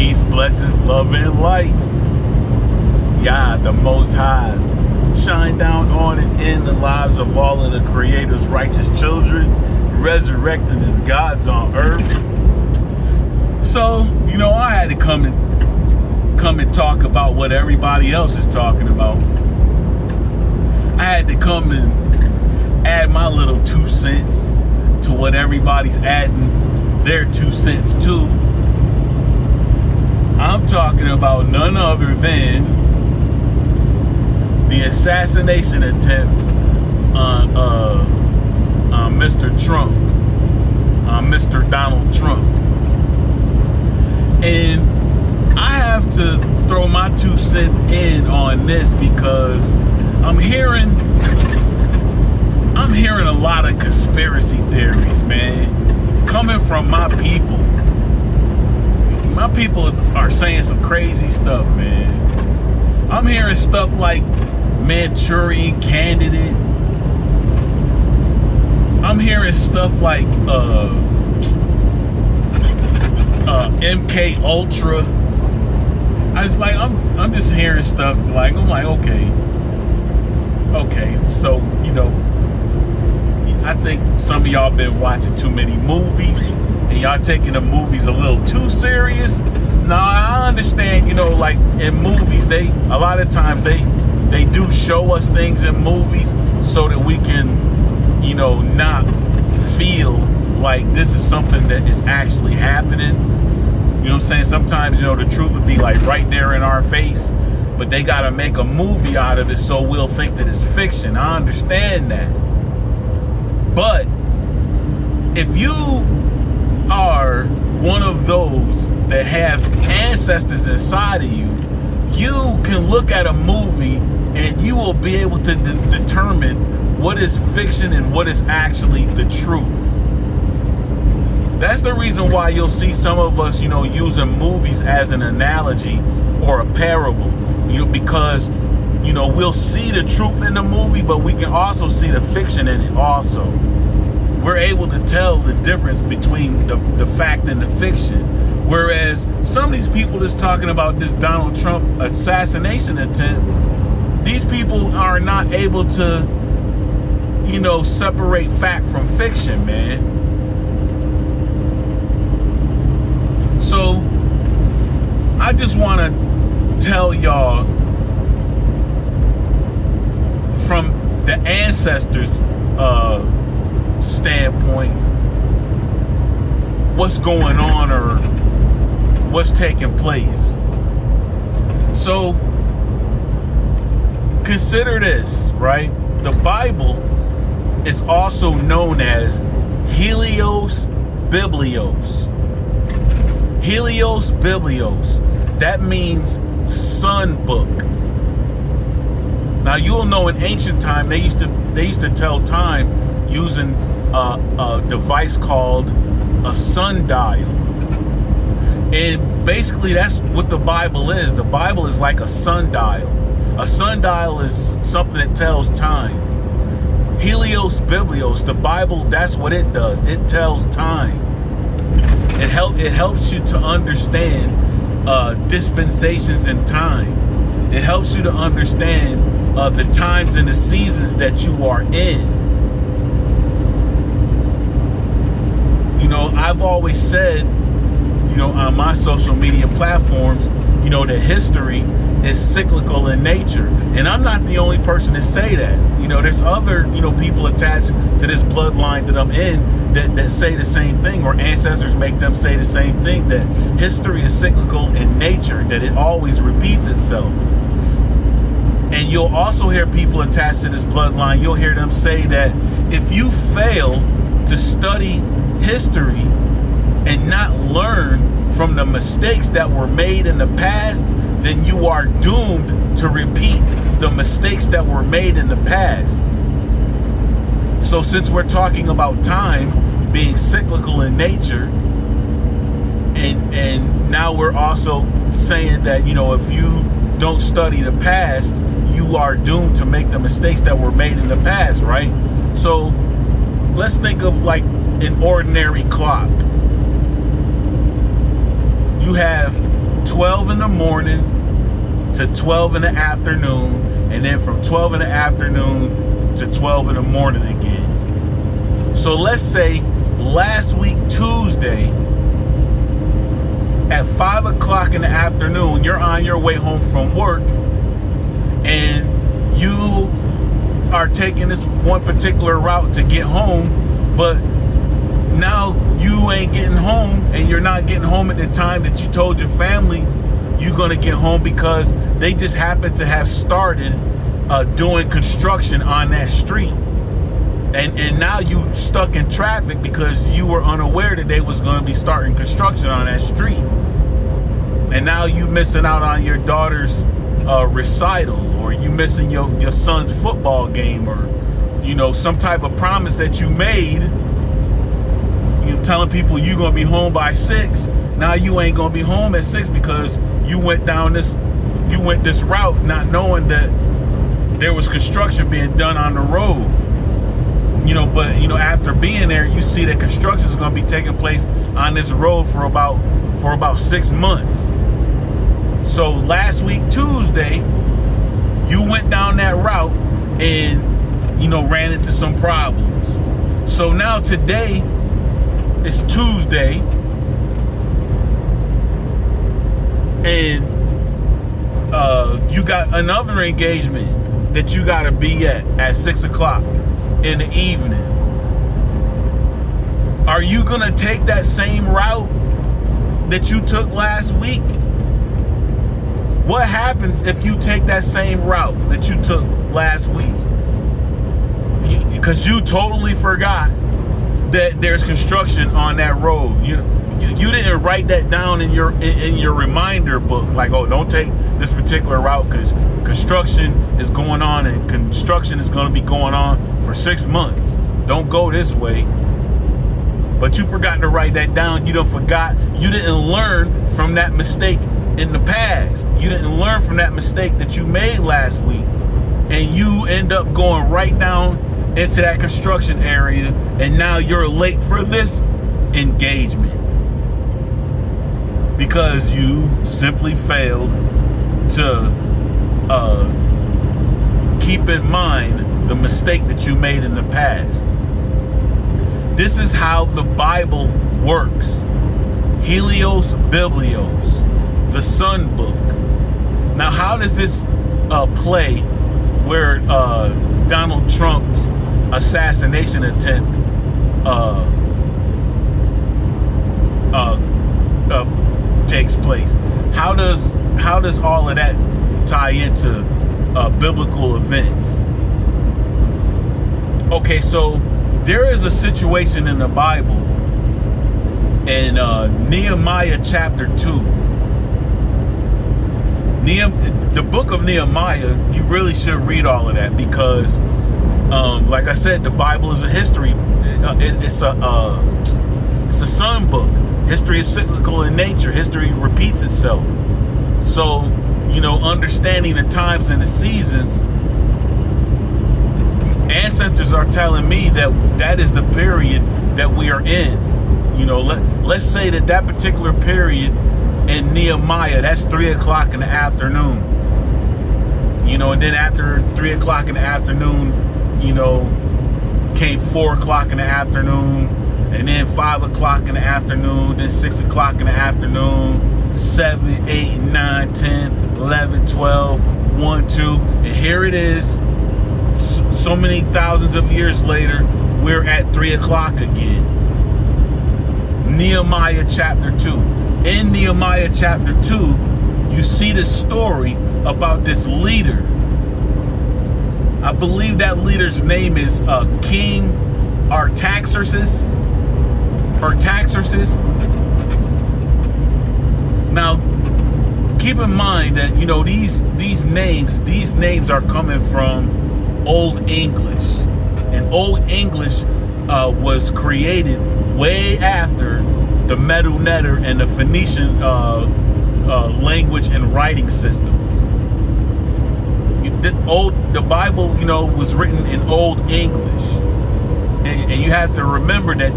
Peace, blessings, love, and light. Yah, the Most High, shine down on and in the lives of all of the Creator's righteous children, resurrected as gods on earth. So, I had to come and talk about what everybody else is talking about. I had to come and add my little 2 cents to what everybody's adding their 2 cents to. I'm talking about none other than the assassination attempt on Mr. Trump, on Mr. Donald Trump. And I have to throw my 2 cents in on this because I'm hearing a lot of conspiracy theories, man, coming from my people. My people are saying some crazy stuff, man. I'm hearing stuff like Manchurian Candidate. I'm hearing stuff like MK Ultra. I'm just hearing stuff like, I'm like, okay. So, I think some of y'all been watching too many movies and y'all taking the movies a little too serious. Now, I understand, like in movies, a lot of times they do show us things in movies so that we can, not feel like this is something that is actually happening. You know what I'm saying? Sometimes, the truth would be like right there in our face, but they got to make a movie out of it so we'll think that it's fiction. I understand that. But if you are one of those that have ancestors inside of you, you can look at a movie and you will be able to determine what is fiction and what is actually the truth. That's the reason why you'll see some of us, using movies as an analogy or a parable, because, we'll see the truth in the movie, but we can also see the fiction in it also. We're able to tell the difference between the fact and the fiction. Whereas some of these people that's talking about this Donald Trump assassination attempt, these people are not able to, separate fact from fiction, man. So I just want to tell y'all from the ancestors' standpoint what's going on or what's taking place. So consider this, right? The Bible is also known as Helios Biblios. Helios Biblios. That means sun book. Now you'll know in ancient time they used to tell time using a device called a sundial. And basically that's what the Bible is. The Bible is like a sundial. A sundial is something that tells time. Helios Biblios, the Bible, that's what it does. It tells time. It helps you to understand dispensations in time. It helps you to understand the times and the seasons that you are in. I've always said, on my social media platforms, that history is cyclical in nature. And I'm not the only person to say that. There's other, people attached to this bloodline that I'm in that say the same thing, or ancestors make them say the same thing, that history is cyclical in nature, that it always repeats itself. And you'll also hear people attached to this bloodline, you'll hear them say that if you fail to study history and not learn from the mistakes that were made in the past, then you are doomed to repeat the mistakes that were made in the past. So since we're talking about time being cyclical in nature, and now we're also saying that, if you don't study the past, you are doomed to make the mistakes that were made in the past, right? So let's think of like an ordinary clock. You have 12 in the morning to 12 in the afternoon, and then from 12 in the afternoon to 12 in the morning again. So let's say last week, Tuesday, at 5 o'clock in the afternoon, you're on your way home from work, and you are taking this one particular route to get home, but now you ain't getting home, and you're not getting home at the time that you told your family you're gonna get home, because they just happen to have started doing construction on that street, and now you stuck in traffic because you were unaware that they was gonna be starting construction on that street, and now you missing out on your daughter's recital, or you missing your son's football game, or some type of promise that you made. You telling people you're gonna be home by 6. Now you ain't gonna be home at 6 because you went this route not knowing that there was construction being done on the road. But after being there, you see that construction is gonna be taking place on this road for about 6 months. So last week, Tuesday, you went down that route and ran into some problems. So now today, it's Tuesday, and you got another engagement that you got to be at 6 o'clock in the evening. Are you going to take that same route that you took last week? What happens if you take that same route that you took last week? Because you totally forgot that there's construction on that road. You didn't write that down in your reminder book, like, oh, don't take this particular route because construction is going on, and construction is going to be going on for 6 months. Don't go this way. But you forgot to write that down. You didn't learn from that mistake in the past. You didn't learn from that mistake that you made last week, and you end up going right down into that construction area, and now you're late for this engagement because you simply failed to keep in mind the mistake that you made in the past. This is how the Bible works. Helios Biblios, the Sun Book. Now, how does this play where Donald Trump's assassination attempt takes place? How does all of that tie into biblical events? Okay, so there is a situation in the Bible in Nehemiah chapter 2. The book of Nehemiah, you really should read all of that because, like I said, the Bible is a history. It's a sun book. History is cyclical in nature. History repeats itself. So, understanding the times and the seasons, ancestors are telling me that is the period that we are in. Let's say that particular period in Nehemiah, that's 3 o'clock in the afternoon. And then after 3 o'clock in the afternoon, came 4 o'clock in the afternoon, and then 5 o'clock in the afternoon, then 6 o'clock in the afternoon, 7, 8, 9, 10, 11, 12, 1, 2, and here it is. So many thousands of years later, we're at 3 o'clock again. Nehemiah chapter 2. In Nehemiah chapter 2, you see the story about this leader. I believe that leader's name is King Artaxerxes. Now, keep in mind that these names are coming from Old English, and Old English was created way after the Medu Neter and the Phoenician language and writing systems. The Bible, was written in Old English, and you have to remember that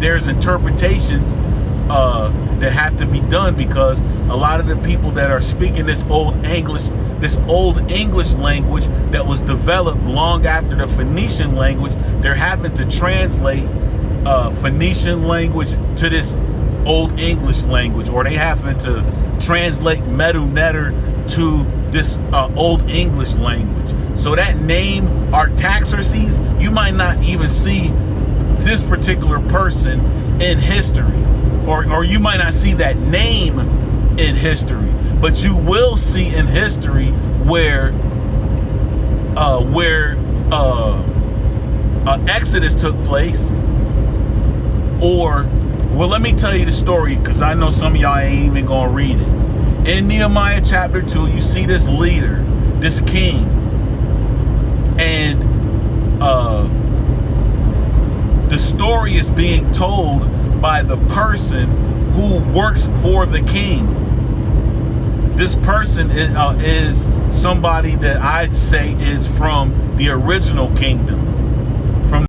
there's interpretations that have to be done, because a lot of the people that are speaking this old English language that was developed long after the Phoenician language, they're having to translate Phoenician language to this old English language, or they having to translate Medu Neter to this old English language. So that name Artaxerxes, you might not even see this particular person in history, or you might not see that name in history, but you will see in history where Exodus took place. Or, well, let me tell you the story, because I know some of y'all ain't even gonna read it. In Nehemiah chapter 2, you see this leader, this king, and the story is being told by the person who works for the king. This person is somebody that I'd say is from the original kingdom.